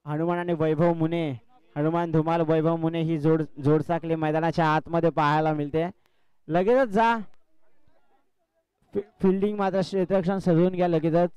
हनुमान आणि वैभव मुने, हनुमान धुमाल वैभव मुने ही जोडसाकली मैदानाच्या आतमध्ये पाहायला मिळते. लगेचच जा, फिल्डिंग मात्र क्षेत्ररक्षण सजवून घ्या लगेचच.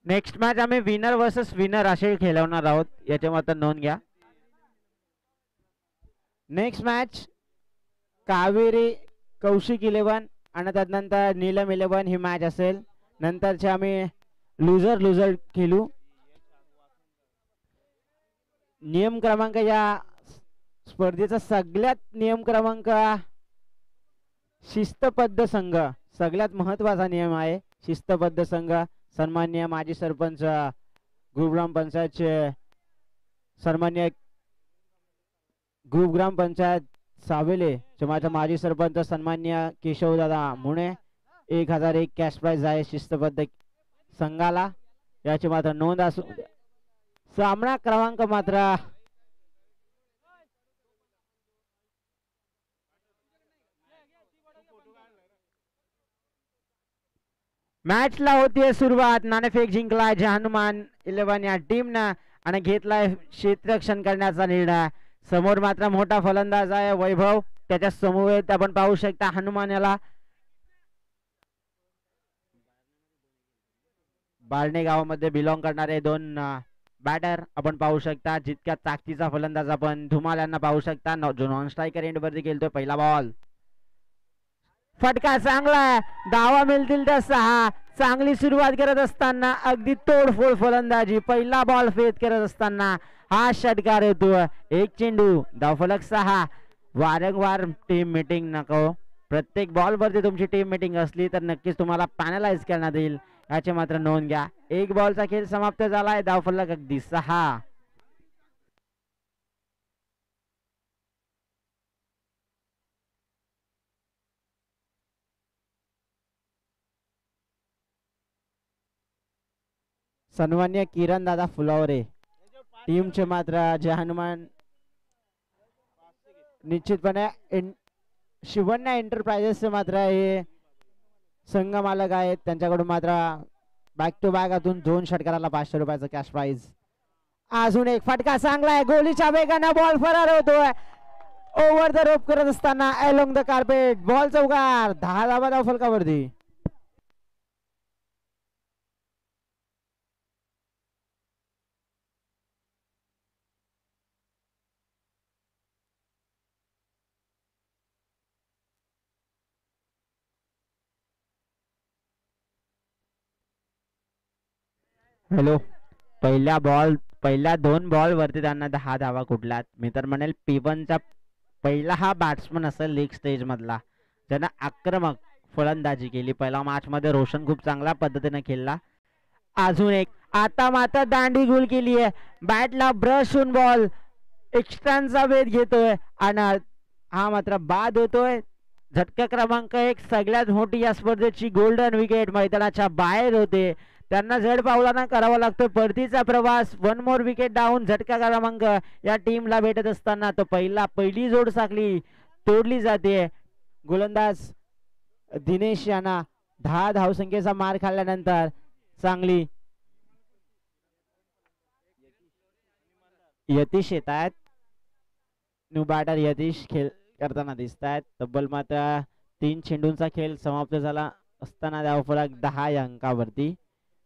नेक्स्ट मॅच आम्ही विनर वर्सेस विनर असे खेळवणार आहोत, याच्या मात्र नोंद घ्या. नेक्स्ट मॅच कावेरी कौशिक 11 आणि त्यानंतर नीलम 11 ही मॅच असेल. नंतरचे आम्ही लुझर खेळू. नियम क्रमांक या स्पर्धेचा सगळ्यात नियम क्रमांक शिस्तबद्ध संघ, सगळ्यात महत्वाचा नियम आहे शिस्तबद्ध संघ. सन्माननीय माजी सरपंच ग्रुप ग्रामपंचायतचे, सन्माननीय ग्रुप ग्रामपंचायत सावेले माझा माजी सरपंच सन्माननीय केशवदादा मुणे 1001 कॅश प्राइज आहे शिस्तबद्ध संघाला, याची मात्र नोंद असू. सामना क्रमांक मात्र मॅचला होतीये सुरुवात. नाणेफेक जिंकलाय हनुमान 11 या टीमनं आणि घेतलाय क्षेत्ररक्षण करण्याचा निर्णय. समोर मात्र मोठा फलंदाज आहे वैभव, त्याच्या समोर आपण पाहू शकता हनुमान याला बारणे गावामध्ये बिलॉंग करणारे दोन बॅटर आपण पाहू शकता. जितक्या ताकदीचा फलंदाज आपण धुमाल यांना पाहू शकता, जो नॉन स्ट्रायकर एंड वरती खेळतोय. पहिला बॉल, फटका चांगला, धावा मिळतील त्या 6. चांगली सुरुवात करत असताना अगदी तोडफोड फलंदाजी, पहिला बॉल फेत करत असताना हा षटकार येतो. एक चेंडू, धावफलक 6. वारंवार टीम मीटिंग नको, प्रत्येक बॉल वरती तुमची टीम मीटिंग असली तर नक्कीच तुम्हाला पॅनलाइज करण्यात येईल, याची मात्र नोंद घ्या. एक बॉलचा खेळ समाप्त झालाय, धावफलक अगदी 6. सन्मान्य किरण दादा फुलावरे टीमचे मात्र जे हनुमान निश्चितपणे शिवन्या एंटरप्राइजेसचे मात्र हे संघ मालक आहेत, त्यांच्याकडून मात्र बॅक टू बॅक अजून 2 षटकाराला 500 रुपयाचा कॅश प्राइज. अजून एक फटका चांगला आहे, गोलीच्या वेगाने बॉल फरार होतोय. ओव्हर द रोप करत असताना अलोंग द कार्पेट बॉल चौकार, 10 धावा धावफलकावरती. हॅलो, पहिल्या 2 बॉल वरती त्यांना 10 धावा कुठल्यात. मी तर म्हणेल P1चा पहिला हा बॅट्समन असेल लीग स्टेज मधला ज्यानं आक्रमक फलंदाजी केली. पहिला मॅच मध्ये रोशन खूप चांगल्या पद्धतीने खेळला. अजून एक आता मात्र दांडी गुल केली आहे. बॅटला ब्रश होऊन बॉल एक्स्ट्रांचा वेध घेतोय आणि हा मात्र बाद होतोय. झटका क्रमांक 1 सगळ्यात मोठी या स्पर्धेची गोल्डन विकेट मैदानाच्या बाहेर होते. त्यांना जड पावलांना करावा लागतो परतीचा प्रवास. 1 मोर विकेट डाऊन. झटका क्रमांक या टीमला भेटत असताना तो पहिली जोड साखळी तोडली जाते. गोलंदाज दिनेश यांना 10 धावसंख्येचा मार खाल्ल्यानंतर चांगली यतीश येत आहेत. न्यू बॅटर यतीश खेळ करताना दिसत आहेत. तब्बल मात्र 3 चेंडूंचा खेळ समाप्त झाला असताना धावफलक 10 या अंकावरती.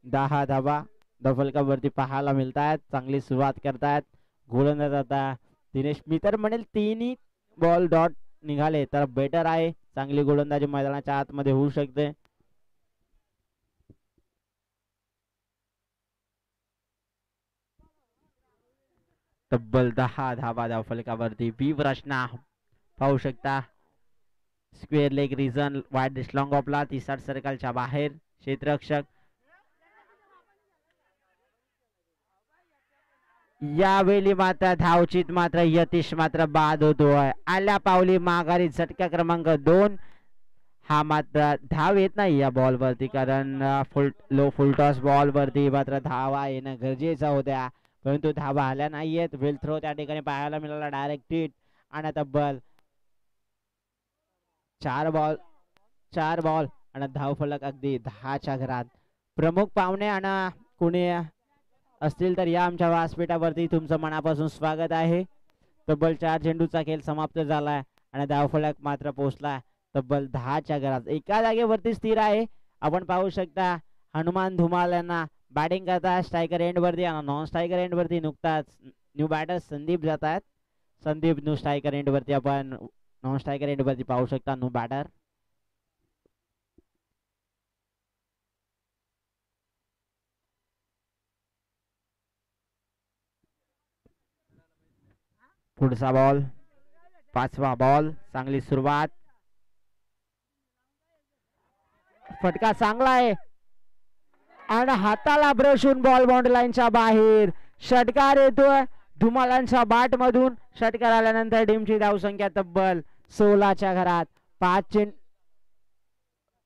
10 धावा धावफलकावरती पाहायला मिळत आहेत. चांगली सुरुवात करतायत गोलंदाज. आता दिनेश मी तर म्हणेल 3ही बॉल डॉट निघाले तर बेटर आहे. चांगली गोलंदाजी मैदानाच्या आतमध्ये होऊ शकते. तब्बल 10 धावा धावफलकावरती. बी प्रश्न पाहू शकता. Square leg region wide long ऑफला 30 सर्कलच्या बाहेर. क्षेत्ररक्षक यावेळी मात्र धावचीत मात्र यतीश मात्र बाद होतोय. आल्या पावली माघारी. झटका क्रमांक 2. हा मात्र धाव येत नाही या बॉल वरती कारण फुल टॉस बॉल वरती मात्र धावा येणं गरजेचं होत्या परंतु धावा आल्या नाहीयेत. वेल थ्रो त्या ठिकाणी पाहायला मिळाला डायरेक्ट हिट आणि तब्बल 4 बॉल आणि धावफलक अगदी 10च्या घरात. प्रमुख पाहुणे आणि कोणी असतील तर या आमच्या व्यासपीठावरती तुमचं मनापासून स्वागत आहे. तब्बल 4 चेंडूचा खेळ समाप्त झालाय आणि धावफलक मात्र पोहोचला तब्बल 10च्या घरात. एका जागेवरती स्थिर आहे. आपण पाहू शकता हनुमान धुमाल यांना बॅटिंग करता स्ट्रायकर एंड वरती आणि नॉन स्ट्रायकर एंड वरती नुकताच न्यू बॅटर संदीप जात आहेत. संदीप न्यू स्ट्रायकर एंड वरती आपण नॉन स्ट्रायकर एंड वरती पाहू शकता न्यू बॅटर. पुढचा बॉल 5वा बॉल. चांगली सुरुवात. फटका चांगला आहे आणि हाताला ब्रश होऊन बॉल बाउंड्री लाईनच्या बाहेर. षटकार येतोय धुमालांच्या बाट मधून. षटकार आल्यानंतर टीमची धावसंख्या तब्बल 16च्या घरात.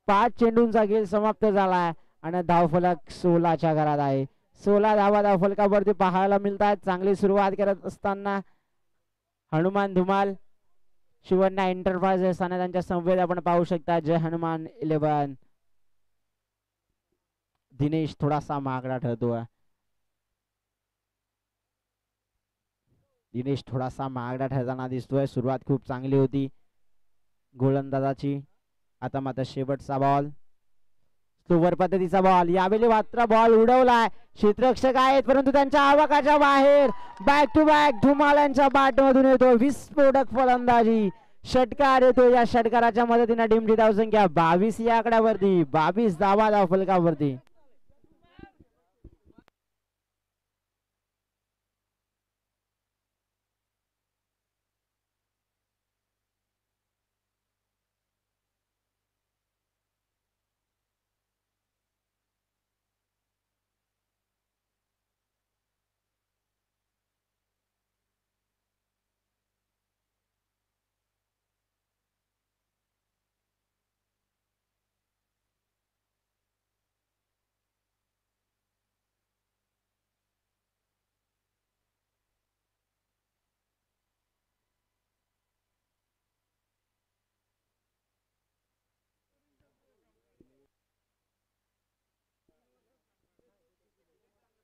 5 चेंडूंचा खेळ समाप्त झालाय आणि धावफलक 16च्या घरात आहे. 16 धावा धावफलकावरती पाहायला मिळतात. चांगली सुरुवात करत असताना हनुमान धुमाल शिवन्ना एंटरप्राइजेस आणि त्यांच्या संवेद आपण पाहू शकता. जय हनुमान 11. दिनेश थोडासा मागडा ठरतोय. दिनेश थोडासा मागडा ठरताना दिसतोय. सुरुवात खूप चांगली होती गोलंदाजाची. आता मात्र शेवटचा बॉल स्लोवर पद्धतीचा बॉल. यावेळी मात्र बॉल उडवलाय. क्षेत्ररक्षक आहेत परंतु त्यांच्या आवाकाच्या बाहेर. बॅक टू बॅक धुमालांच्या बॅट मधून येतो विस्फोटक फलंदाजी. षटकार येतो. या षटकाराच्या मदतीने टीमची धावसंख्या 22 या आकड्यावरती. 22 धावा धावफलकावरती.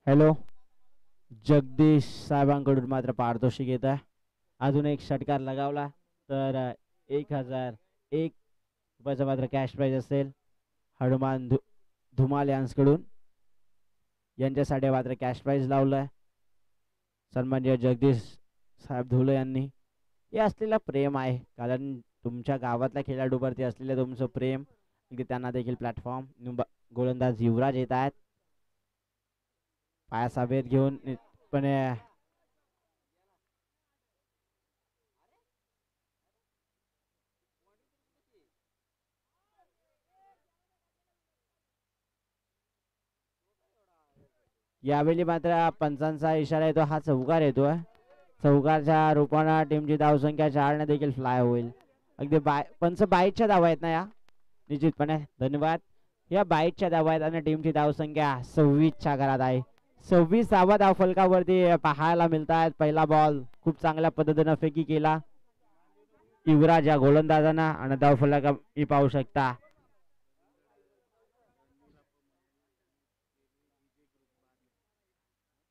हॅलो जगदीश साहेबांकडून मात्र पारितोषिक येत आहे. अजून एक षटकार लगावला तर 1001 रुपयाचा मात्र कॅश प्राइज असेल हनुमान धुमाल यांच्याकडून. यांच्यासाठी मात्र कॅश प्राइज लावलाय सन्माननीय जगदीश साहेब धुले यांनी. हे असलेलं प्रेम आहे कारण तुमच्या गावातल्या खेळाडूवरती असलेलं तुमचं प्रेम त्यांना देखील प्लॅटफॉर्म. गोलंदाज युवराज येत आहेत पायाचा वेध घेऊन पण यावेळी मात्र पंचांचा इशारा येतो, हा चौकार येतोय. चौकारच्या रूपाने टीमची धावसंख्या 4 ने देखील फ्लाय होईल. अगदी पंच बाईटच्या धावा आहेत ना या, निश्चितपणे धन्यवाद. या बाईटच्या धावा आहेत आणि टीमची धावसंख्या 26च्या घरात आहे. 26 धावा धावफलकावरती पाहायला मिळतात. पहिला बॉल खूप चांगल्या पद्धतीने फेकी केला युवराज या गोलंदाजांना आणि धावफलक ही पाहू शकता.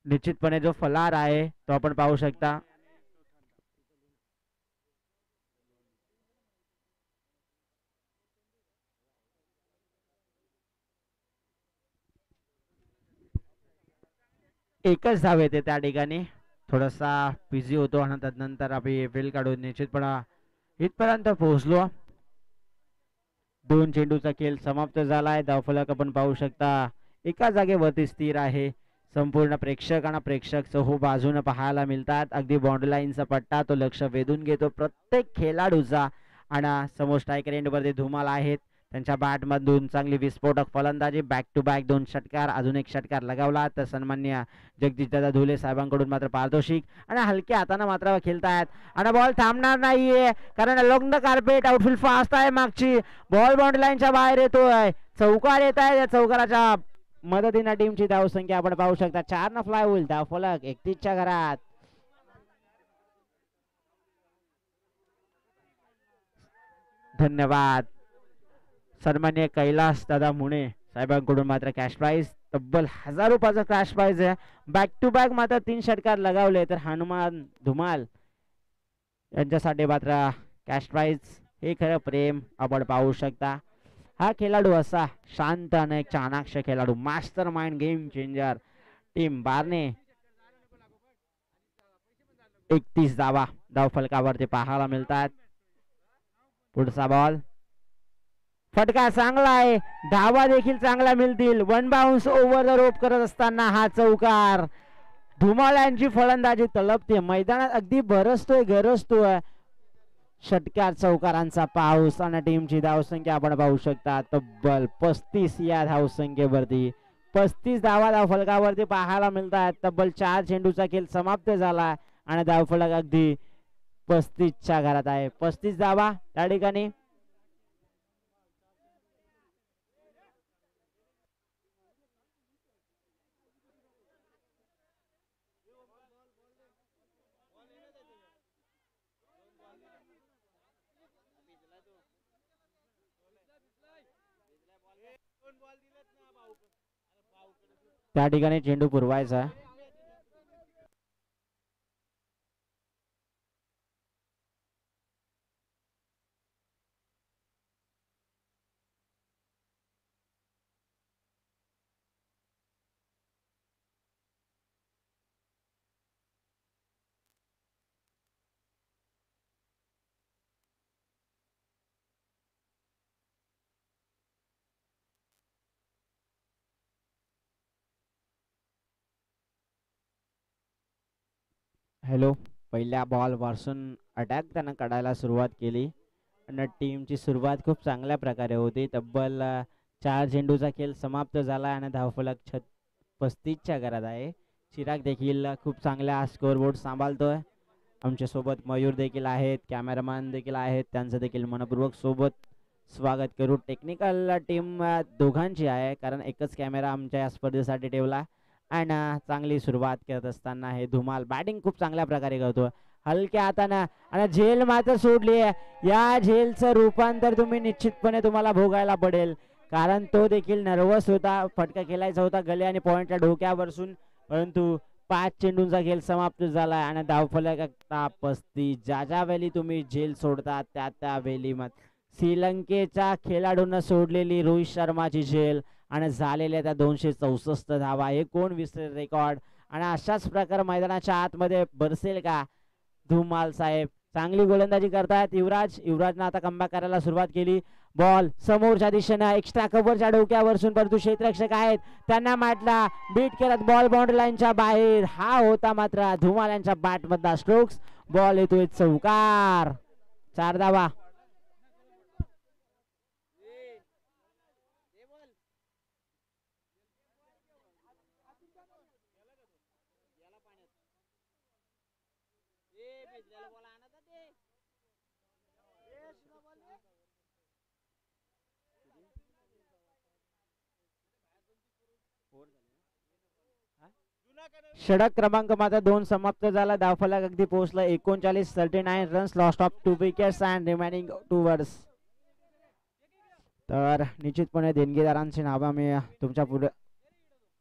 निश्चितपणे जो फलार आहे तो आपण पाहू शकता. एकच धाव येते त्या ठिकाणी, थोडासा बिझी होतो आणि त्यानंतर आम्ही फेल काढून निश्चितपणे इथपर्यंत पोहोचलो. 2 चेंडूचा खेळ समाप्त झालाय. धावफलक आपण पाहू शकता एका जागेवरती स्थिर आहे. संपूर्ण प्रेक्षक चहू बाजूने पाहायला मिळतात. अगदी बाउंड्री लाईनचा पट्टा तो लक्ष वेधून घेतो प्रत्येक खेळाडूचा आणि समोर स्ट्रायकर एंडवरती धुमाल आहेत. त्यांच्या बॅटमधून चांगली विस्फोटक फलंदाजी, बॅक टू बॅक 2 षटकार, अजून एक षटकार लगावला तर सन्मान्य जगदीशदादा धुले साहेबांकडून मात्र पारितोषिक. आणि हलक्या हाताने मात्र खेळतायत आणि बॉल थांबणार नाहीये कारण along the carpet outfield fast आहे. मागची बॉल बाउंड्री लाईनच्या बाहेर येतोय. चौकार येत आहे. या चौकाराच्या मदतीने टीमची धावसंख्या आपण पाहू शकता 4 न फ्लाय होईल. धावफलक 31च्या घरात. धन्यवाद. सन्मान्य कैलास दादा मुणे साहेबांकडून मात्र कॅश प्राइज तब्बल 1000 रुपयाचा कॅश प्राइज आहे. बॅक टू बॅक मात्र 3 षटकार लगावले तर हनुमान धुमाल यांच्यासाठी मात्र कॅश प्राइज. हे खरं प्रेम आपण पाहू शकता. हा खेळाडू असा शांत आणि एक चाणाक्ष खेळाडू, master mind, game changer. Team बारने 31 धावा धावफलकावरती पाहायला मिळतात. पुढचा बॉल फटका चांगला आहे. धावा देखील चांगला मिळतील. 1 बाउन्स ओव्हर द रोप करत असताना हा चौकार. धुमाल यांची फलंदाजी तळपते, मैदानात अगदी गरजतोय षटकार चौकारांचा पाऊस आणि टीमची धावसंख्या आपण पाहू शकता तब्बल 35 या धावसंख्येवरती. 35 धावा धावफलकावरती पाहायला मिळतात. तब्बल 4 चेंडूचा खेळ समाप्त झाला आणि धावफलक अगदी 35च्या घरात आहे. 35 धावा त्या ठिकाणी. त्या ठिकाणी चेंडू पुरवायचा. हॅलो. पहिल्या बॉल पासून अटॅक त्यानं काढायला सुरुवात केली आणि टीमची सुरुवात खूप चांगल्या प्रकारे होती. तब्बल 4 चेंडूचा खेळ समाप्त झाला आणि धावफलक 35च्या घरात आहे. चिराग देखील खूप चांगल्या स्कोअरबोर्ड सांभाळतोय. आमच्या सोबत मयूर देखील आहेत, कॅमेरामॅन देखील आहेत, त्यांचं देखील मनपूर्वक सोबत स्वागत करू. टेक्निकल टीम दोघांची आहे कारण एकच कॅमेरा आमच्या या स्पर्धेसाठी ठेवला. आणि चांगली सुरुवात करत असताना हे धुमाल बॅटिंग खूप चांगल्या प्रकारे करतो हलक्या हाताने आणि झेल मात्र सोडली आहे. या झेलचं रूपांतर तुम्ही निश्चितपणे तुम्हाला भोगायला पडेल कारण तो देखील नर्वस होता. फटका खेळायचा होता गले आणि पॉइंटच्या डोक्यावरसून, परंतु 5 चेंडूंचा खेळ समाप्त झाला आणि धावफलक 35. ज्या वेळी तुम्ही झेल सोडता त्या वेळी मग श्रीलंकेच्या खेळाडूंना सोडलेली रोहित शर्माची झेल आणि झालेल्या त्या 264 धावा. हे कोण विसरेल रेकॉर्ड. आणि अशाच प्रकारे मैदानाच्या आतमध्ये बरसेल का धुमाल साहेब. चांगली गोलंदाजी करतायत युवराजनं आता कमबॅक करायला सुरुवात केली. बॉल समोरच्या दिशेने एक्स्ट्रा कव्हरच्या डोक्यावरसून, परंतु क्षेत्ररक्षक आहेत त्यांना माटला बीट करत बॉल बाउंड्री लाईनच्या बाहेर. हा होता मात्र धुमाल यांच्या बॅट मधला स्ट्रोक्स. बॉल येतोय चौकार. 4 धावा. षटक क्रमांक मात्र 2 समाप्त झाला. धावफलक अगदी पोहोचला 39. 39 runs lost of 2 wickets and remaining 2 overs. तर निश्चितपणे देणगीदारांची नावं मी तुमच्या पुढे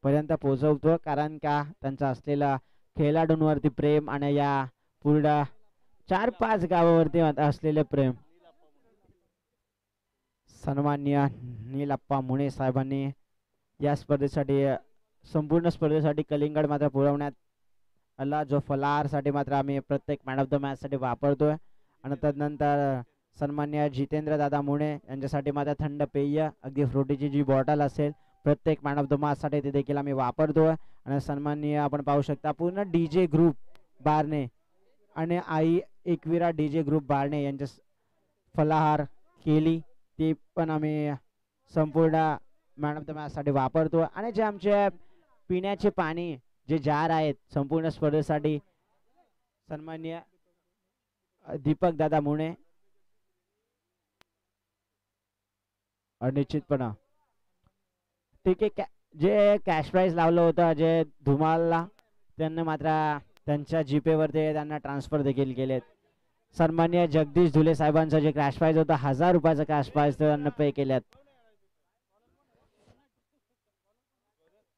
पर्यंत पोहोचवतो, कारण का त्यांचं असलेलं खेळाडूंवरती प्रेम आणि या पूर्ण 4-5 गावावरती असलेले प्रेम. सन्माननीय नीलप्पा मुणे साहेबांनी या स्पर्धेसाठी संपूर्ण स्पर्धेसाठी कलिंगड मात्र पुरवण्यात आला, जो फलारसाठी मात्र आम्ही प्रत्येक मॅन ऑफ द मॅच साठी वापरतोय. आणि तदनंतर सन्माननीय जितेंद्र दादा मुणे यांच्यासाठी मात्र थंड पेय अगदी फ्रुटीची जी बॉटल असेल प्रत्येक मॅन ऑफ द मॅच साठी ते देखील आम्ही वापरतोय. आणि सन्माननीय आपण पाहू शकता पूर्ण डीजे ग्रुप बारणे आणि आई एकविरा डीजे ग्रुप बारणे यांच्या फलाहार केली ते पण आम्ही संपूर्ण मॅन ऑफ द मॅच साठी वापरतो. आणि जे आमचे पिण्याचे पाणी जे जार आहेत संपूर्ण स्पर्धेसाठी सन्माननीय दीपक दादा मुणे निश्चितपणे ठीक आहे. जे कॅश प्राइज लावलं होतं जे धुमालला त्यांनी मात्र त्यांच्या जीपे वरती त्यांना ट्रान्सफर देखील केलेत. सन्माननीय जगदीश धुले साहेबांचं जे कॅश प्राइज होतं 1000 रुपयाचं कॅश प्राइज त्यांना पे केल्यात.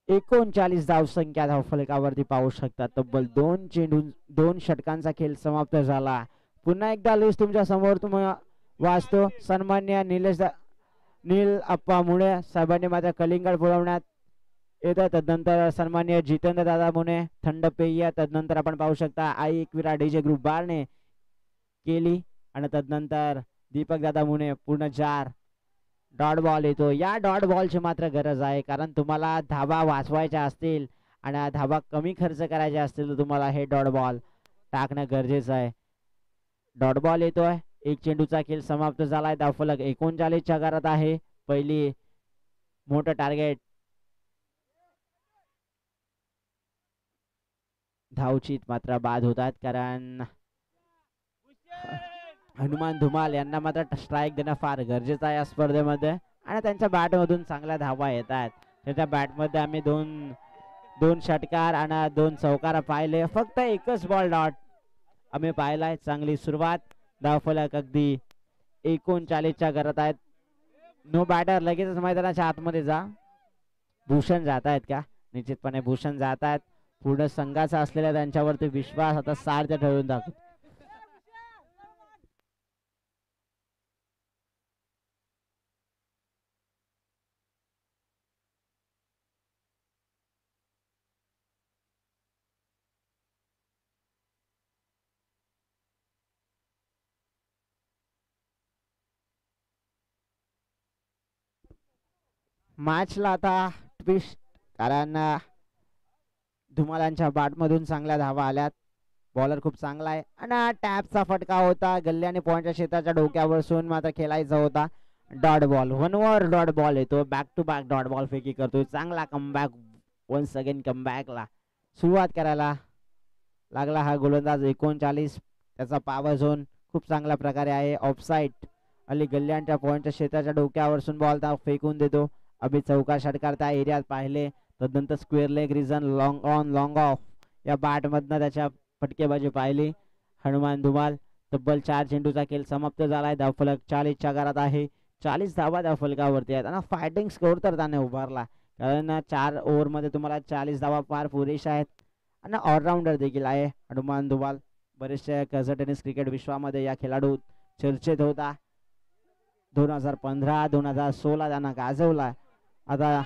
39 धावसंख्या धावफलकावरती पाहू शकता. तब्बल 2 चेंडू 2 षटकांचा खेळ समाप्त झाला. पुन्हा एकदा लिस्ट तुमच्या समोर तुम्हाला वाचतो. सन्माननीय नील अप्पा मुळे साहेबांनी मात्र कलिंगड पुरवण्यात येतं. तदनंतर सन्माननीय जितेंद्र दादा मुळे थंड पेय. तदनंतर आपण पाहू शकता आई एकविरा डीजे ग्रुप बारने केली. आणि तदनंतर दीपक दादा मुळे पूर्ण जार. डॉट बॉल येतो. या डॉट बॉलची मात्र गरज आहे, कारण तुम्हाला धाबा वाचवायच्या असतील आणि धाबा कमी खर्च करायचे असतील तर तुम्हाला हे डॉट बॉल टाकणं गरजेचं आहे. डॉट बॉल येतोय. एक चेंडूचा खेळ समाप्त झालाय. धावफलक 39 च्या घरात आहे. पहिली मोठं टार्गेट धावचीत मात्र बाद होतात, कारण हनुमान धुमाल यांना मात्र स्ट्राईक देणं फार गरजेचं आहे या स्पर्धेमध्ये. आणि त्यांच्या बॅट मधून चांगल्या धावा येतात. त्याच्या बॅट मध्ये आम्ही दोन षटकार आणि 2 चौकार पाहिले. फक्त एकच बॉल डॉट आम्ही पाहिलाय. चांगली सुरुवात. धावफलक अगदी 39 च्या घरात आहेत. No batter. लगेचच मैदानाच्या आतमध्ये जा. भूषण जात आहेत का? निश्चितपणे भूषण जात आहेत. पूर्ण संघाचा असलेला त्यांच्यावरती विश्वास आता सार्थ ठरवून दाखवतो. मॅचला आता ट्विस्ट, कारण धुमालांच्या बॅटमधून चांगल्या धावा आल्यात. बॉलर खूप चांगला आहे आणि टॅपचा फटका होता. गल्ल्याने पॉइंटच्या क्षेत्राच्या डोक्यावर मात्र खेळायचा होता. Dot ball. 1 over dot ball येतो. Back to back dot ball फेकी करतोय. चांगला कमबॅक. वन्स अगेन कमबॅकला सुरुवात करायला लागला हा गोलंदाज. 39 त्याचा पॉवर झोन खूप चांगल्या प्रकारे आहे. ऑफसाईड. अली गल्ल्यांच्या पॉइंटच्या क्षेत्राच्या डोक्यावर बॉल फेकून देतो. अभि चौकार षटकार त्या एरियात पाहिले. तदनंतर square leg reason long on long of या बॅट मधनं त्याच्या फटकेबाजी पाहिली. हनुमान धुमाल. तब्बल 4 चेंडूचा खेळ समाप्त झालाय. धावफलक 40 च्या घरात आहे. 40 धावा धावफलकावरती आहेत. आणि फायटिंग स्कोर तर त्याने उभारला, कारण 4 ओव्हर मध्ये तुम्हाला 40 धावा फार पुरेशा आहेत. आणि ऑलराऊंडर देखील आहे हनुमान धुमाल. बरेचशा कर्ज टेनिस क्रिकेट विश्वामध्ये या खेळाडू चर्चेत होता. 2015 2016 त्यांना गाजवला. आता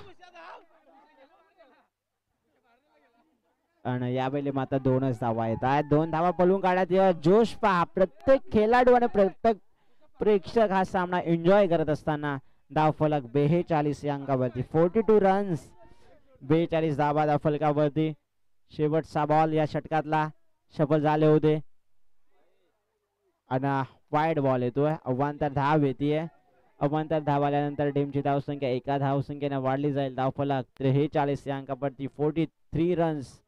आणि यावेळी मात्र 2च धावा येत आहेत. 2 धावा पळून काढण्यात जोश पहा. प्रत्येक खेळाडू आणि प्रत्येक प्रेक्षक हा सामना एन्जॉय करत असताना. धावफलक 42 या अंकावरती. 42 रन्स. 42 धावा धावफलकावरती. शेवटचा बॉल या षटकातला सफल झाले होते. आणि वाईड बॉल येतोय. अवांतर धाव येते. अवांतर धाव आल्यानंतर टीमची धावसंख्या 1 धावसंख्येने वाढली जाईल. धावफलक 43 या अंकावरती. 43 रन्स.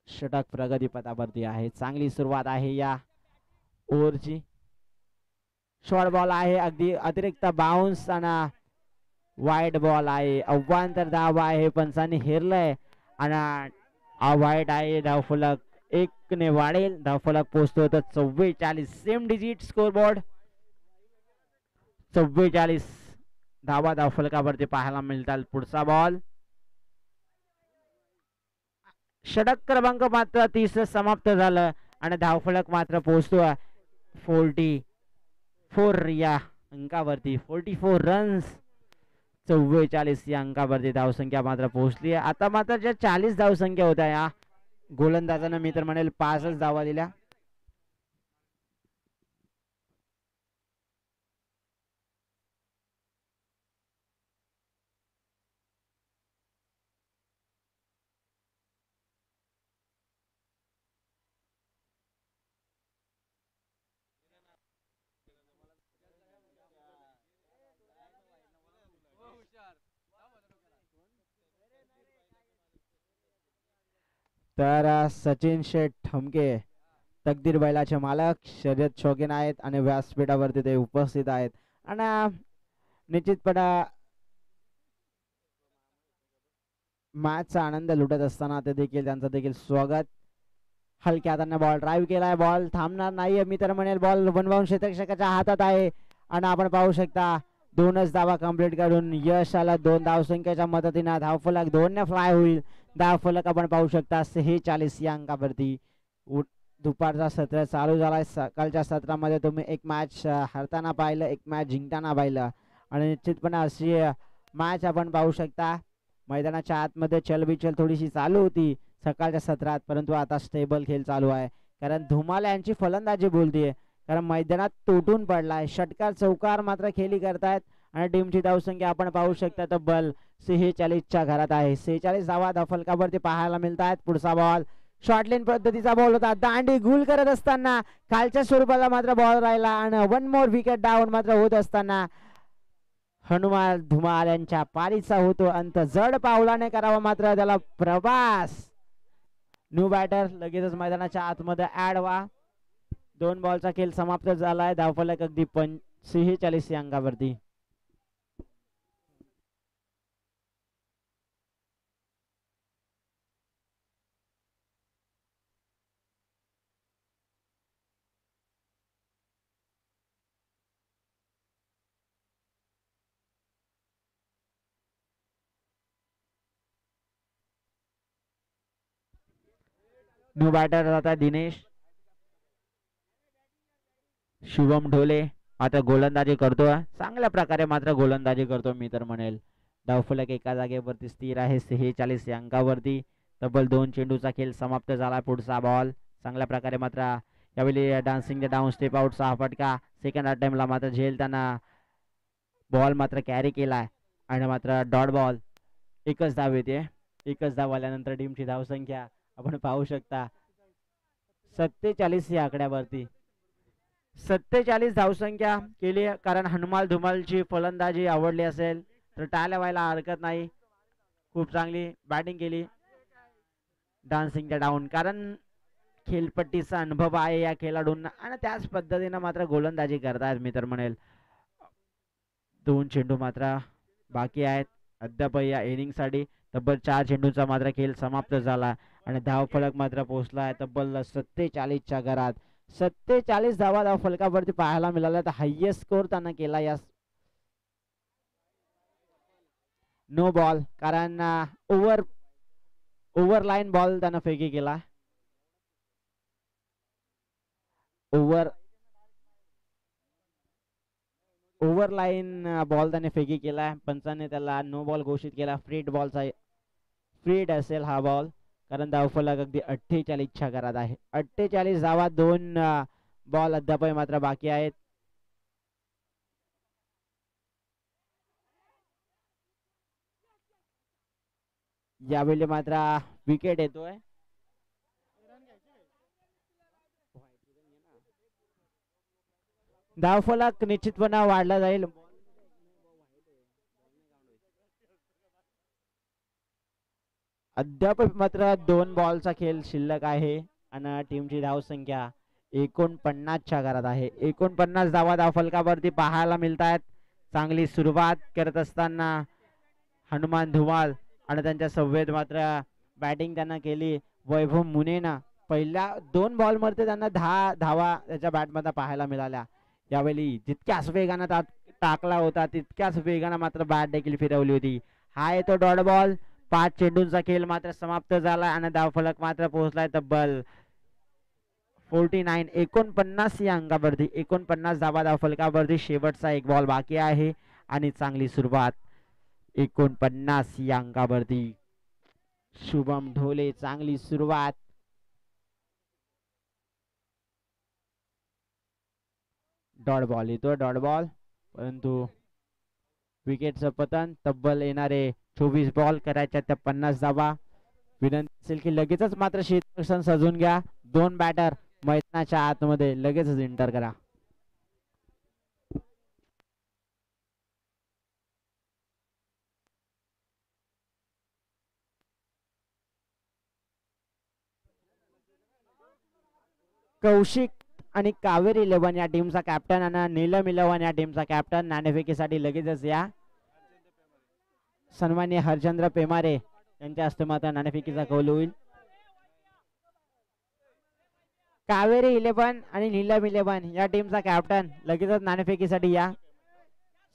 षटक प्रगतीपथावरती आहे. चांगली सुरुवात आहे या ओव्हरची. शॉर्ट बॉल आहे, अगदी अतिरिक्त बाउन्स आणि वाईट बॉल आहे. अव्वांतर धाव आहे, पंचांनी हेरलंय आणि वाईट आहे. धावफलक 1 ने वाढेल. धावफलक पोहोचतो तर 44. सेम डिजिट स्कोर बोर्ड 44 धावा धावफलकावरती पाहायला मिळतात. पुढचा बॉल षटक क्रमांक मात्र 30 समाप्त झालं आणि धावफलक मात्र पोहोचतो 44 या अंकावरती. 44 रन्स 44 या अंकावरती धावसंख्या मात्र पोहोचली आहे. आता मात्र ज्या 40 धावसंख्या होत्या या गोलंदाजांना मी तर म्हणेल 5च धावा दिल्या. तर सचिन शेठ ठमके तकदीर बैलाचे मालक शर्यत शौकीन आहेत आणि व्यासपीठावरती ते उपस्थित आहेत आणि निश्चितपणे मॅचचा आनंद लुटत असताना ते देखील त्यांचं देखील स्वागत. हलक्या हाताने बॉल ड्राईव्ह केलाय. बॉल थांबणार नाही मी तर म्हणेल. बॉल वनबाउंड क्षेत्ररक्षकाच्या हातात आहे आणि आपण पाहू शकता 2च धावा कंप्लीट करून यश आला. 2 धावसंख्येच्या मदतीने धावफलक 2 ने फ्लाय होईल. धावफलक आपण पाहू शकता 46 या अंकावरती. दुपारचा सत्र चालू झालाय. सकाळच्या सत्रामध्ये तुम्ही एक मॅच हरताना पाहिलं, एक मॅच जिंकताना पाहिलं आणि निश्चितपणे अशी मॅच आपण पाहू शकता. मैदानाच्या आतमध्ये चलबिचल थोडीशी चालू होती सकाळच्या सत्रात, परंतु आता स्टेबल खेळ चालू आहे. कारण धुमाल यांची फलंदाजी बोलतीये. कारण मैदानात तुटून पडलाय. षटकार चौकार मात्र खेळी करतायत आणि टीमची धावसंख्या आपण पाहू शकता तब्बल 46च्या घरात आहे. 46 धावा धावफलकावरती पाहायला मिळत आहेत. पुढचा बॉल शॉर्टलाईन पद्धतीचा बॉल होता. दांडी गुल करत असताना खालच्या स्वरूपाला मात्र बॉल राहिला आणि 1 मोर विकेट डाऊन मात्र होत असताना हनुमान धुमाल यांच्या पारीचा होतो अंत. जड पावलाने करावा मात्र त्याला प्रवास. न्यू बॅटर लगेचच मैदानाच्या आतमध्ये ऍड व्हा. 2 बॉलचा खेळ समाप्त झालाय. धावफलक अगदी 46 या अंकावरती. न्यू बॅटर आता दिनेश शुभम ढोले आता गोलंदाजी करतोय. चांगल्या प्रकारे मात्र गोलंदाजी करतो मी तर म्हणेल. धावफलक एका जागेवरती स्थिर आहे 46 या अंकावरती. तब्बल 2 चेंडूचा खेळ समाप्त झाला. पुढचा बॉल चांगल्या प्रकारे मात्र यावेळी dancing the down step out 6 फटका. सेकंड अटेम्प्टला मात्र झेलताना बॉल मात्र कॅरी केलाय आणि मात्र डॉट बॉल. एकच धाव येते. एकच धाव आल्यानंतर टीमची धावसंख्या आपण पाहू शकता 47 या आकड्यावरती. 47 धावसंख्या केली. कारण हनुमान धुमालची फलंदाजी आवडली असेल तर टाळ्या व्हायला हरकत नाही. खूप चांगली बॅटिंग केली डान्सिंग द डाऊन. कारण खेळपट्टीचा अनुभव आहे या खेळाडूंना आणि त्याच पद्धतीने मात्र गोलंदाजी करतायत मी तर म्हणेल. 2 चेंडू मात्र बाकी आहेत अद्याप या इनिंग साठी. तब्बल 4 चेंडूचा मात्र खेळ समाप्त झाला आणि धावफलक मात्र पोहोचला आहे तब्बल 47च्या घरात. 47 धावा धावफलकावरती पाहायला मिळाल्या. तर हायएस्ट स्कोर त्यांना केला या. नो बॉल कारण ओव्हर लाईन बॉल त्यानं फेकी केला. ओव्हर लाईन बॉल त्याने फेकी केला. पंचाने त्याला नो बॉल घोषित केला. फ्रीड असेल हा बॉल. कारण धावफलक अगदी 48च्या घरात आहे. 48 धावा 2 बॉल अद्याप मात्र बाकी आहेत. यावेळी मात्र विकेट येतोय. धावफलक निश्चितपणे वाढला जाईल. अद्याप मात्र 2 बॉलचा खेळ शिल्लक आहे आणि टीमची धावसंख्या 49च्या घरात आहे. 49 धावा धावफलकावरती पाहायला मिळत आहेत. चांगली सुरुवात करत असताना हनुमान धुमाल आणि त्यांच्या संवेद मात्र बॅटिंग त्यांना केली वैभव मुनेना. पहिल्या 2 बॉलमध्ये त्यांना 10 धावा त्याच्या बॅटमध्ये पाहायला मिळाल्या. यावेळी जितक्याच वेगानं टाकला होता तितक्याच वेगानं मात्र बॅट देखील फिरवली होती. हा येतो डॉट बॉल. 5 चेंडूंचा खेळ मात्र समाप्त झाला आणि धावफलक मात्र पोहोचलाय तब्बल 49 या अंकावरती. 49 धावा धावफलकावरती. शेवटचा 1 बॉल बाकी आहे आणि चांगली सुरुवात 49 या अंकावरती. शुभम ढोले चांगली सुरुवात. डॉट बॉल येतो डॉट बॉल परंतु विकेटचं पतन. तब्बल येणारे 24 बॉल करायच्या त्या 50 धावा. विनंती असेल की लगेचच मात्र क्षेत्ररक्षण सजून घ्या. 2 बॅटर मैदानाच्या आतमध्ये लगेचच एंटर करा. कौशिक आणि कावेरी 11 या टीमचा कॅप्टन आणि नीलम 11 या टीमचा कॅप्टन नाणेफेकीसाठी लगेचच या. सन्माननीय हरचंद्र पेमारे यांच्या हस्ते मात्र नाणेफेकीचा कौल होईल. कावेरी 11 आणि नीलम 11 या टीमचा कॅप्टन लगेचच नाणेफेकीसाठी या.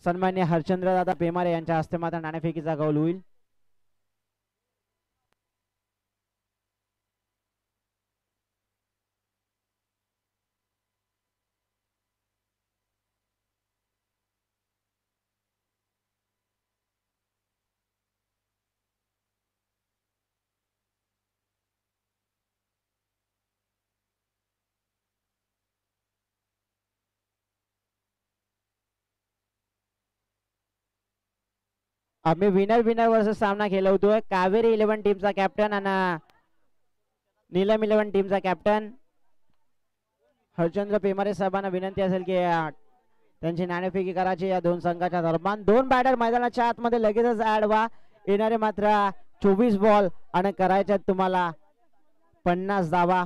सन्माननीय हरचंद्र दादा पेमारे यांच्या हस्ते मात्र नाणेफेकीचा कौल होईल. आम्ही विनर वर्सेस सामना खेळवतोय. कावेरी 11 टीमचा कॅप्टन आणि नीलम 11 टीमचा कॅप्टन. हरचंद्र पेमारे साहेबांना विनंती असेल की त्यांची नाणेफेकी करायची या 2 संघाच्या दरम्यान. 2 बॅटर मैदानाच्या आतमध्ये लगेचच ऍड व्हा. येणारे मात्र 24 बॉल आणि करायच्यात तुम्हाला 50 धावा.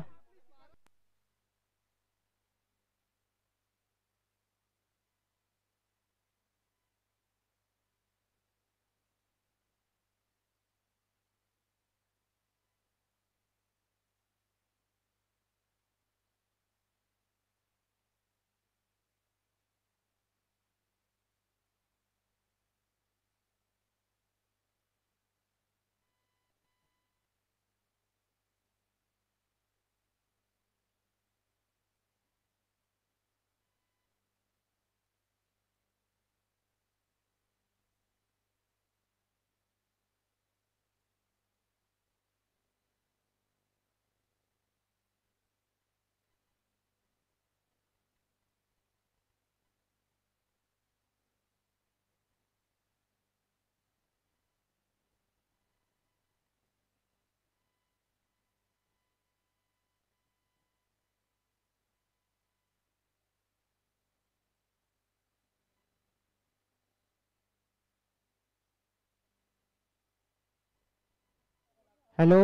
हॅलो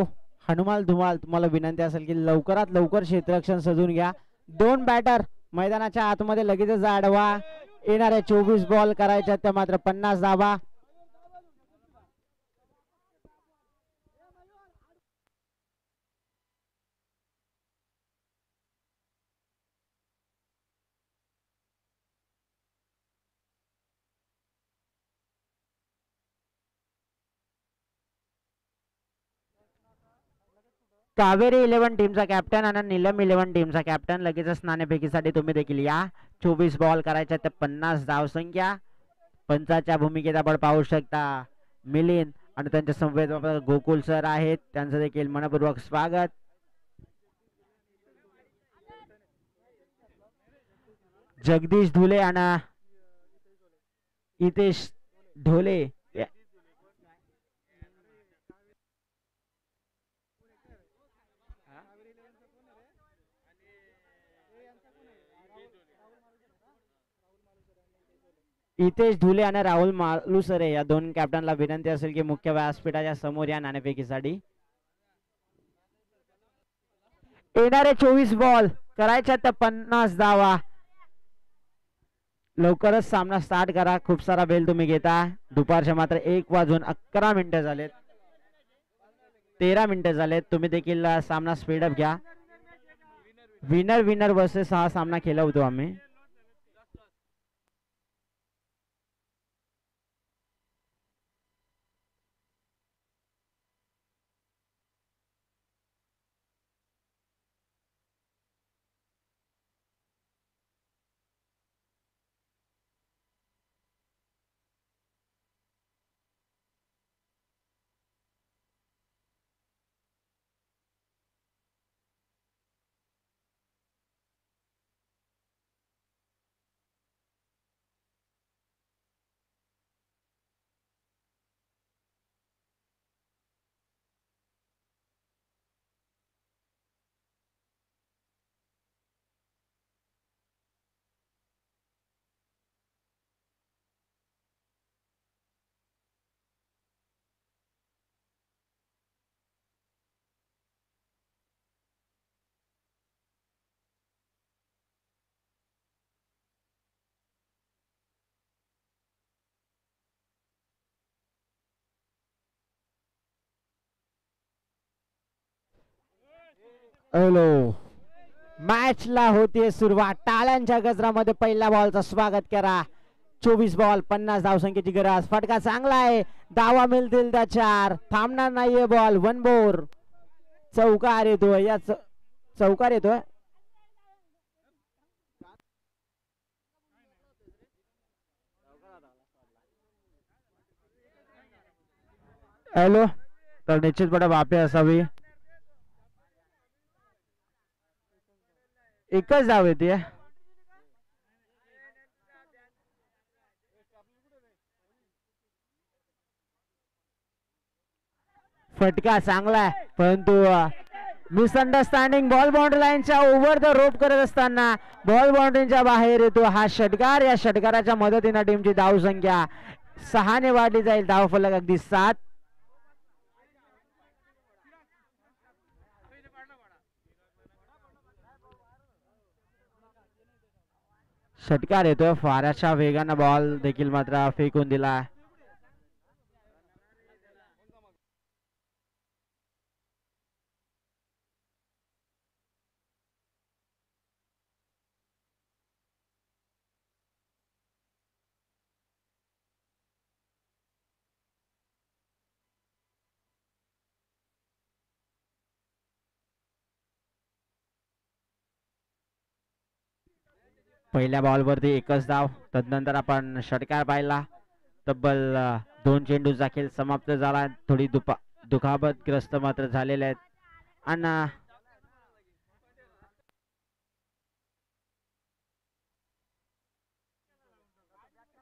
हनुमान धुमाल, तुम्हाला विनंती असेल की लवकरात लवकर क्षेत्ररक्षण सजून घ्या. 2 बॅटर मैदानाच्या आतमध्ये लगेचच आडवा. येणारे 24 बॉल करायच्या त्या मात्र 50 धावा. कावेरी 11 टीमचा कॅप्टन आणि नीलम 11 टीमचा कॅप्टन लगेचच नाणेफेकीसाठी तुम्ही देखील या. 24 बॉल करायच्या त्या 50 धावसंख्या. पंचाच्या भूमिकेत आपण पाहू शकता मिलिंद आणि त्यांच्या संवेद गोकुल सर आहेत, त्यांचं देखील मनपूर्वक स्वागत. जगदीश धुले आणि इतेश ढोले इतेश धुले आणि राहुल मालुसरे या 2 कॅप्टनला विनंती असेल की मुख्य व्यासपीठाच्या समोर या नाणेफेकीसाठी. येणारे 24 बॉल करायच्या त्या 50 धावा. लवकरच सामना स्टार्ट करा. खूप सारा बेल तुम्ही घेता. दुपारच्या मात्र 1:11 झालेत. 13 झालेत. तुम्ही देखील सामना स्पीडअप घ्या. विनर विनर वर्सेस हा सामना खेळला होतो आम्ही. हॅलो, मॅचला होते सुरुवात. टाळ्यांच्या गजरामध्ये पहिल्या बॉलचं स्वागत करा. 24 बॉल 50 धावसंख्येची गरज. फटका चांगला आहे. धावा मिळतील त्या 4. थांबणार नाहीये बॉल. 1 बोर. चौकार येतोय. या चौकार येतोय. हॅलो, तर निश्चितपणे वापे असावी. एकच धाव येते. फटका चांगला आहे, परंतु मिसअंडरस्टँडिंग. बॉल बाउंड्री लाईनच्या ओव्हर द रोप करत असताना बॉल बाउंड्रीच्या बाहेर येतो हा षटकार. या षटकाराच्या मदतीने टीमची धावसंख्या 6 ने वाढली जाईल. धावफलक अगदी 7. षटकार येतोय. फारशा वेगानं बॉल देखील मात्र फेकून दिला. पहिल्या बॉलवरती एकच धाव. तदनंतर आपण षटकार पाहिला. तब्बल 2 चेंडू देखील समाप्त झाला. थोडी दुखापतग्रस्त मात्र झालेले आहेत. आणि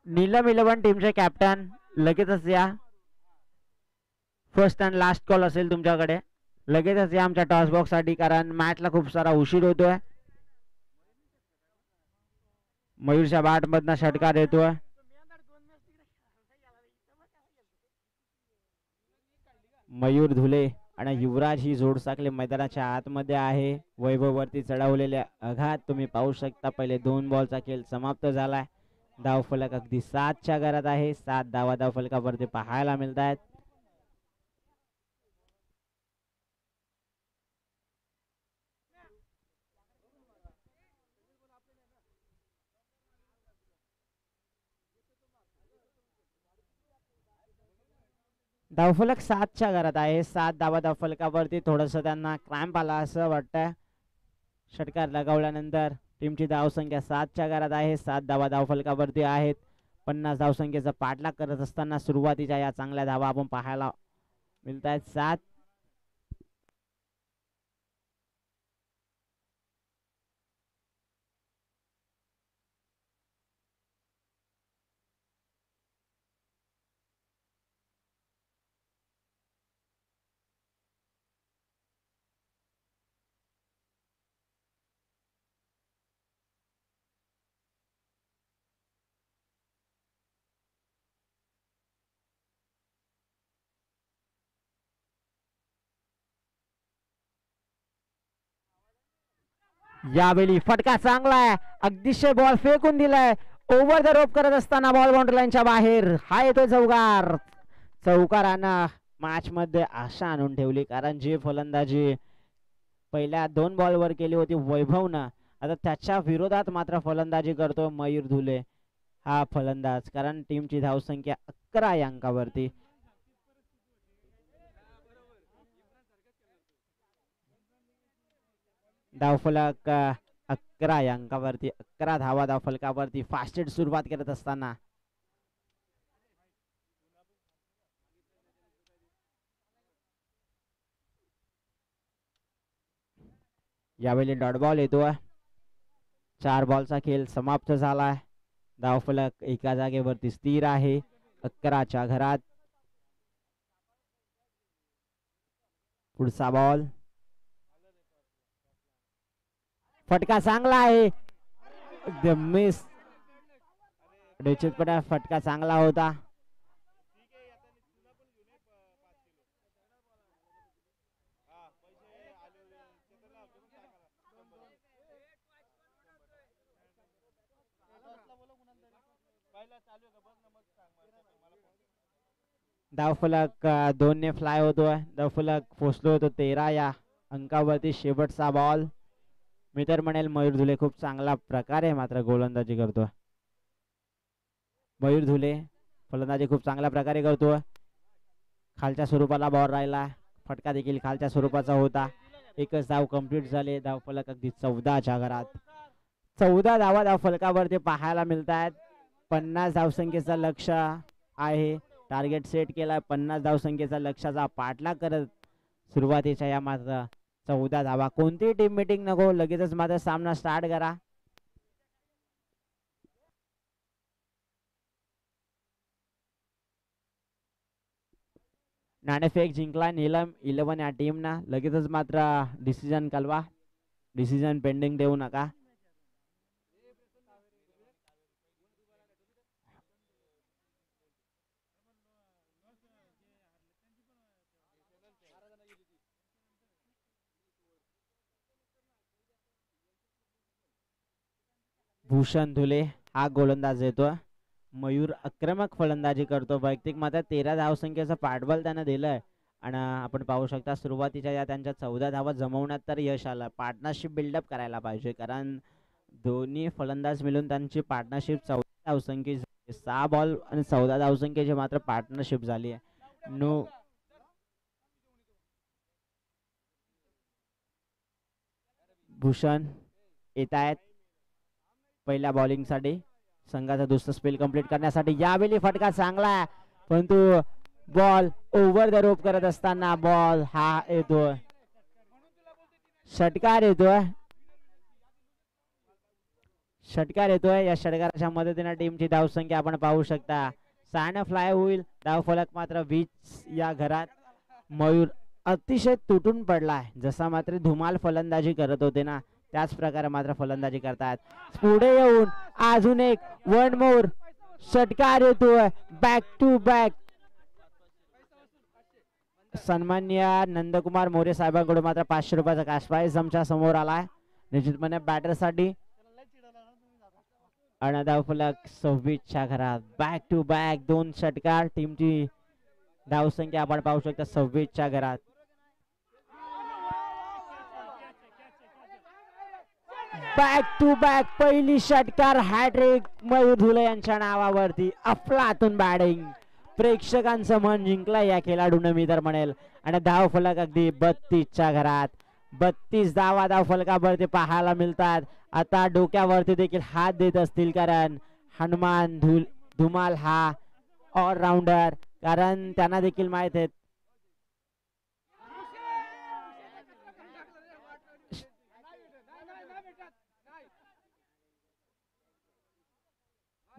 नीलम 11 टीमचे कॅप्टन लगेचच या. फर्स्ट अँड लास्ट कॉल असेल तुमच्याकडे. लगेचच या आमच्या टॉस बॉक्स साठी, कारण मॅचला खूप सारा उशीर होतोय. मयूरच्या बॅट मधनं षटकार येतोय. मयूर धुले आणि युवराज ही जोड साखळी मैदानाच्या आतमध्ये आहे. वैभव वरती चढवलेले आघात तुम्ही पाहू शकता. पहिले 2 बॉलचा खेळ समाप्त झालाय. धावफलक अगदी 7च्या घरात आहे. 7 धावा धावफलकावरती पाहायला मिळत आहेत. धावफलक 7च्या घरात आहे. 7 धावा धावफलकावरती. थोडस त्यांना क्रॅम्प आला असं वाटतंय. षटकार लगावल्यानंतर टीमची धावसंख्या 7च्या घरात आहे. 7 धावा धावफलकावरती आहेत. 50 धावसंख्येचा पाठलाग करत असताना सुरुवातीच्या या चांगल्या धावा आपण पाहायला मिळत आहेत. 7. यावेळी फटका चांगला आहे, अगदीशय बॉल फेकून दिलाय, ओव्हर द रोप करत असताना बॉल बाउंड्री लाईनच्या बाहेर. हा येतोय चौकार. चौकारानं मॅच मध्ये आशा आणून ठेवली, कारण जे फलंदाजी पहिल्या 2 बॉलवर केली होती वैभवनं, आता त्याच्या विरोधात मात्र फलंदाजी करतो मयूर धुले हा फलंदाज, कारण टीमची धावसंख्या 11 या अंकावरती. धावफलक 11 या अंकावरती, 11 धावा धावफलकावरती फास्टेस्ट सुरुवात करत असताना. यावेळी डॉट बॉल येतोय. 4 बॉलचा खेळ समाप्त झालाय. धावफलक एका जागेवरती स्थिर आहे, 11च्या घरात. पुढचा बॉल, फटका चांगला आहे, मिस. निश्चितपणे फटका चांगला होता. धावफलक 2 ने फ्लाय होतोय. धावफलक पोचलो होतो 13 या अंकावरती. शेवटचा बॉल. मी तर म्हणेल मयूर धुले खूप चांगला प्रकारे मात्र गोलंदाजी करतोय. मयूर धुले फलंदाजी खूप चांगल्या प्रकारे करतोय. खालच्या स्वरूपाला बॉल राहिला, फटका देखील खालच्या स्वरूपाचा होता. एकच धाव कंप्लीट झाले. धावफलक अगदी 14च्या घरात. 14 धावा धावफलकावरती पाहायला मिळत आहेत. 50 धावसंख्येचा लक्ष आहे, टार्गेट सेट केला. 50 धावसंख्येचा लक्षाचा पाठलाग करत सुरुवातीच्या या मात्र 14 धावा. कोणतीही टीम मीटिंग नको, लगेचच मात्र सामना स्टार्ट करा. नाणेफेक जिंकला नीलम 11 या टीमना. लगेचच मात्र डिसिजन कळवा, डिसिजन पेंडिंग देऊ नका. भूषण धुले हा गोलंदाज येतोय. मयूर आक्रमक फलंदाजी करतो. वैयक्तिक मात्र 13 धावसंख्येचा पाठबळ त्यानं दिलंय. आणि आपण पाहू शकता सुरुवातीच्या या त्यांच्या 14 धावा जमवण्यात तर यश आलं. पार्टनरशिप बिल्डअप करायला पाहिजे, कारण दोन्ही फलंदाज मिळून त्यांची पार्टनरशिप 14 धावसंख्ये 6 बॉल आणि 14 धावसंख्येची मात्र पार्टनरशिप झाली आहे. नो भूषण येत आहेत पहिल्या बॉलिंग साठी, संघाचा दुसरा स्पेल कंप्लीट करण्यासाठी. यावेळी फटका चांगला आहे, परंतु बॉल ओव्हर द रोप करत असताना बॉल हा येतोय, षटकार येतोय. षटकार येतोय. या षटकाराच्या मदतीने टीमची धावसंख्या आपण पाहू शकता 6 फ्लाय होईल. धावफलक मात्र 20 या घरात. मयूर अतिशय तुटून पडलाय. जसा मात्र धुमाल फलंदाजी करत होते ना, त्याच प्रकारे मात्र फलंदाजी करतात. पुढे येऊन अजून एक वन मोर षटकार येतोय. Back to back. सन्माननीय नंदकुमार मोरे साहेबांकडून मात्र 500 रुपयाचा कॅश प्राइज आमच्या समोर आलाय निश्चितपणे बॅटर साठी. आणि धावफलक 26च्या घरात. बॅक टू बॅक 2 षटकार. टीमची धावसंख्या आपण पाहू शकता 26च्या घरात. बॅक टू बॅक पहिली षटकार हॅट्रिक मयूर धुले यांच्या नावावरती. अफलातून बॅटिंग, प्रेक्षकांचं मन जिंकलं या खेळाडूने मी तर म्हणेल. आणि धावफलक अगदी 32च्या घरात. 32 धावा धावफलकावरती पाहायला मिळतात. आता डोक्यावरती देखील हात देत असतील, कारण हनुमान धुमाल हा ऑलराऊंडर, कारण त्यांना देखील माहित आहे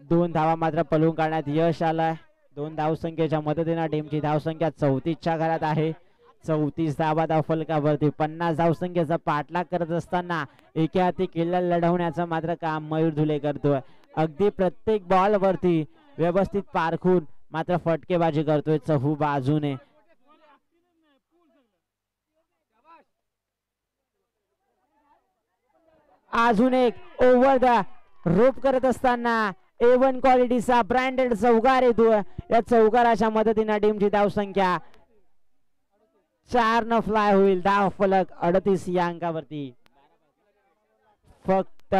2 धावा मात्र पळवून काढण्यात यश आलंय. 2 धावसंख्येच्या मदतीने टीमची धावसंख्या 34च्या घरात आहे. 34 धावा धावफलकावरती 50 धावसंख्येचा पाठलाग करत असताना एकाहाती किल्ला लढवण्याचं मात्र काम मयूर धुले करतोय. अगदी प्रत्येक बॉल वरती व्यवस्थित पारखून मात्र फटकेबाजी करतोय चहू बाजूने. अजून एक ओव्हर द रोप करत असताना A1 क्वालिटीचा ब्रँडेड चौकार येतो. या चौकाराच्या मदतीने टीमची धावसंख्या 4 न फ्लाय होईल. धाव फलक 38 या अंकावरती. फक्त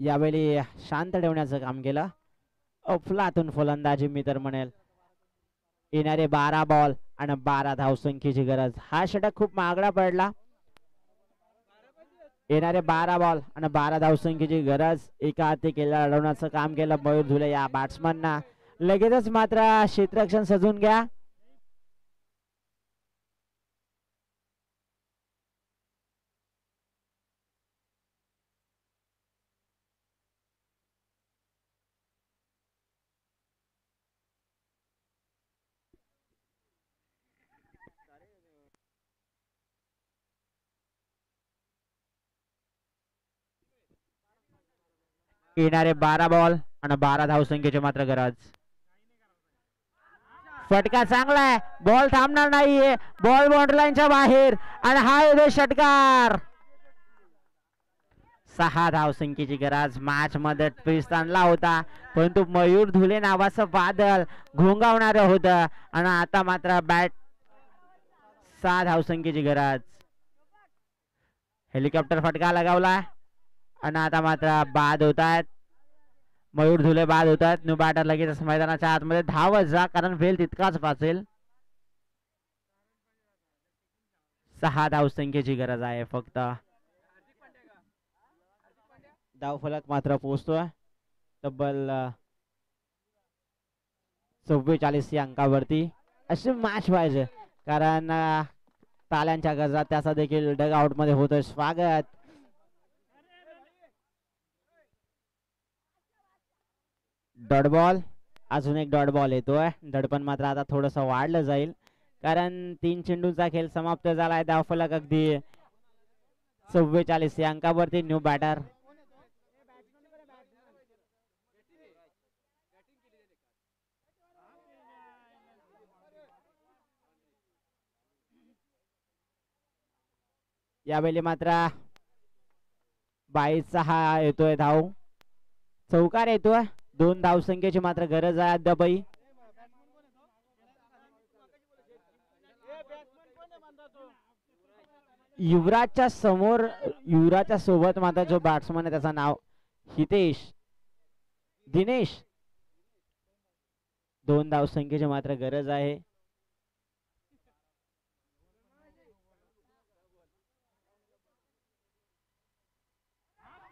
यावेळी शांत ठेवण्याचं काम केलं. अफलातून फलंदाजी मी तर म्हणेल. येणारे 12 बॉल आणि 12 धावसंख्येची गरज. हा षटक खूप महागडा पडला. येणारे 12 बॉल आणि 12 धावसंख्येची गरज. एका हाती केला अडवण्याचं काम केलं मयूर धुले या बॅट्समनना. लगेचच मात्र क्षेत्ररक्षण सजून घ्या. येणारे 12 बॉल आणि 12 धावसंख्येची मात्र गरज. फटका चांगला आहे. बॉल थांबणार नाहीये. बॉल बाउंड्री लाईनच्या बाहेर आणि हा येतो षटकार. 6 धावसंख्येची गरज. मॅच मध्ये ट्विस्ट आणला होता परंतु मयूर धुले नावाचं वादळ घोंगावणार होतं आणि आता मात्र बॅट 6 धावसंख्येची गरज. हेलिकॉप्टर फटका लगावला आणि आता मात्र बाद होत आहेत. मयूर धुले बाद होत आहेत. न्यू बॅटर लगेच मैदानाच्या आतमध्ये धावत जा कारण वेल तितकाच वाचेल. 6 धावसंख्येची गरज आहे फक्त. धाव फलक मात्र पोहोचतोय तब्बल 44 या अंकावरती. अशी मॅच पाहिजे कारण ताल्यांच्या गजरात त्याचा देखील डग आउट मध्ये होतोय स्वागत. Dot ball. अजून एक डॉट बॉल येतोय. दडपण मात्र आता थोडस वाढलं जाईल कारण 3 चेंडूंचा खेळ समाप्त झालाय. धाव फलक अगदी 44 या अंकावरती. न्यू बॅटर यावेळी मात्र 22चा हा येतोय धाव. चौकार येतोय. 2 धावसंख्येची मात्र गरज आहे अद्यापही. युवराजच्या समोर युवराजच्या सोबत मात्र जो बॅट्समन आहे त्याचं नाव हितेश दिनेश. 2 धावसंख्येची मात्र गरज आहे.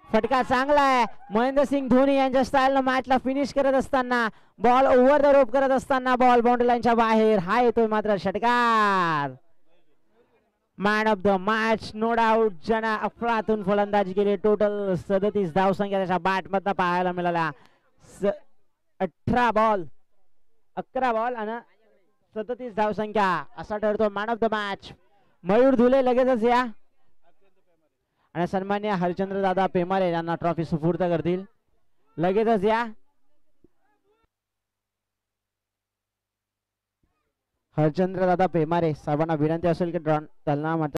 फटका चांगला आहे. महेंद्रसिंग धोनी यांच्या स्टाईलनं मॅचला फिनिश करत असताना बॉल ओव्हर द रोप करत असताना बॉल बाउंड्री लाईनच्या बाहेर. हा येतोय मात्र षटकार. Man of the match no doubt ज्यांना अफलातून फलंदाजी केली. टोटल 37 धावसंख्या त्याच्या बॅट मधनं पाहायला मिळाल्या. 11 बॉल आणि 37 धावसंख्या असा ठरतो man of the match. Mayur Dhule लगेचच या आणि सन्मान्य हरिचंद्र दादा पेमारे यांना ट्रॉफी सुपूर्द करतील. लगेचच या. हरिचंद्र दादा पेमारे सर्वांना विनंती असेल की त्यांना